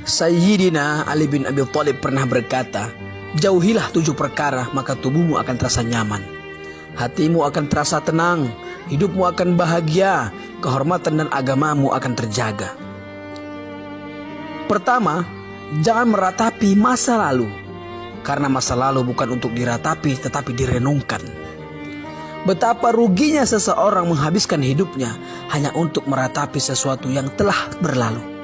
Sayyidina Ali bin Abi Thalib pernah berkata, jauhilah 7 perkara maka tubuhmu akan terasa nyaman, hatimu akan terasa tenang, hidupmu akan bahagia, kehormatan dan agamamu akan terjaga. Pertama, jangan meratapi masa lalu, karena masa lalu bukan untuk diratapi tetapi direnungkan. Betapa ruginya seseorang menghabiskan hidupnya hanya untuk meratapi sesuatu yang telah berlalu.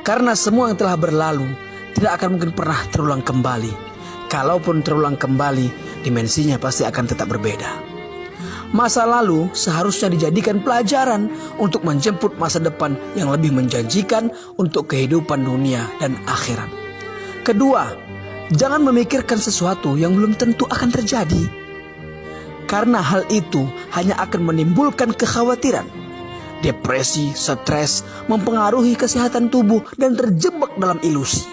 Karena semua yang telah berlalu tidak akan mungkin pernah terulang kembali. Kalaupun terulang kembali, dimensinya pasti akan tetap berbeda. Masa lalu seharusnya dijadikan pelajaran untuk menjemput masa depan yang lebih menjanjikan untuk kehidupan dunia dan akhirat. Kedua, jangan memikirkan sesuatu yang belum tentu akan terjadi. Karena hal itu hanya akan menimbulkan kekhawatiran. Depresi, stres, mempengaruhi kesehatan tubuh dan terjebak dalam ilusi.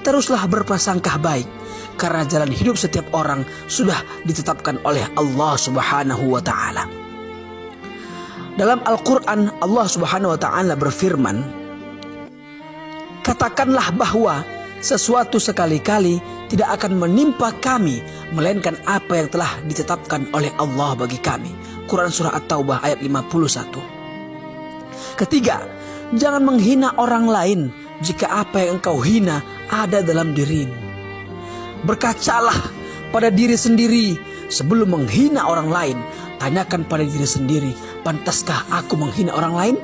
Teruslah berprasangka baik, karena jalan hidup setiap orang sudah ditetapkan oleh Allah Subhanahu wa Ta'ala. Dalam Al-Quran, Allah Subhanahu wa Ta'ala berfirman, katakanlah bahwa sesuatu sekali-kali tidak akan menimpa kami melainkan apa yang telah ditetapkan oleh Allah bagi kami. Quran Surah At-Taubah ayat 51. Ketiga, jangan menghina orang lain jika apa yang engkau hina ada dalam dirimu. Berkacalah pada diri sendiri sebelum menghina orang lain. Tanyakan pada diri sendiri, pantaskah aku menghina orang lain?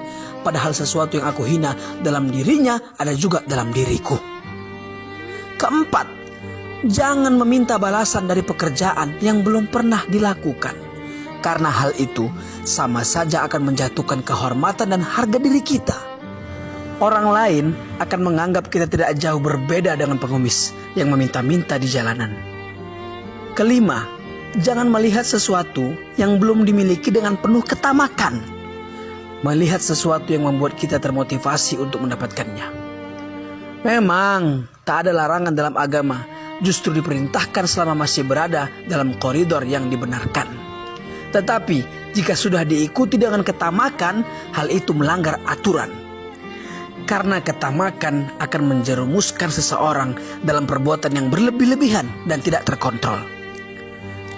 Padahal sesuatu yang aku hina dalam dirinya ada juga dalam diriku. Keempat, jangan meminta balasan dari pekerjaan yang belum pernah dilakukan. Karena hal itu sama saja akan menjatuhkan kehormatan dan harga diri kita. Orang lain akan menganggap kita tidak jauh berbeda dengan pengemis yang meminta-minta di jalanan. Kelima, jangan melihat sesuatu yang belum dimiliki dengan penuh ketamakan. Melihat sesuatu yang membuat kita termotivasi untuk mendapatkannya. Memang tak ada larangan dalam agama, justru diperintahkan selama masih berada dalam koridor yang dibenarkan. Tetapi jika sudah diikuti dengan ketamakan, hal itu melanggar aturan. Karena ketamakan akan menjerumuskan seseorang dalam perbuatan yang berlebih-lebihan dan tidak terkontrol.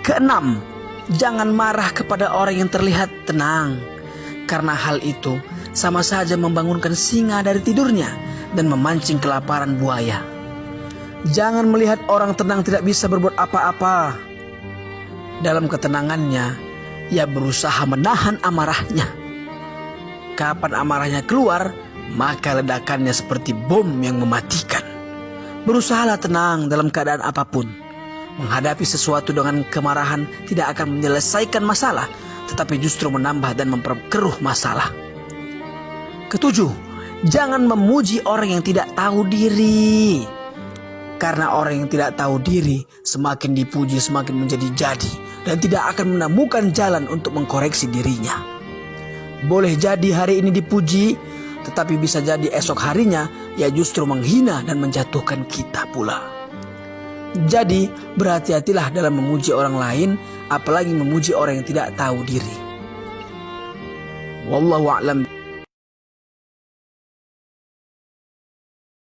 Keenam, jangan marah kepada orang yang terlihat tenang. Karena hal itu sama saja membangunkan singa dari tidurnya dan memancing kelaparan buaya. Jangan melihat orang tenang tidak bisa berbuat apa-apa. Dalam ketenangannya, ia berusaha menahan amarahnya. Kapan amarahnya keluar, maka ledakannya seperti bom yang mematikan. Berusahalah tenang dalam keadaan apapun. Menghadapi sesuatu dengan kemarahan tidak akan menyelesaikan masalah, tetapi justru menambah dan memperkeruh masalah. Ketujuh, jangan memuji orang yang tidak tahu diri. Karena orang yang tidak tahu diri semakin dipuji semakin menjadi-jadi dan tidak akan menemukan jalan untuk mengkoreksi dirinya. Boleh jadi hari ini dipuji, tetapi bisa jadi esok harinya ia justru menghina dan menjatuhkan kita pula. Jadi berhati-hatilah dalam memuji orang lain, apalagi memuji orang yang tidak tahu diri. Wallahu a'lam.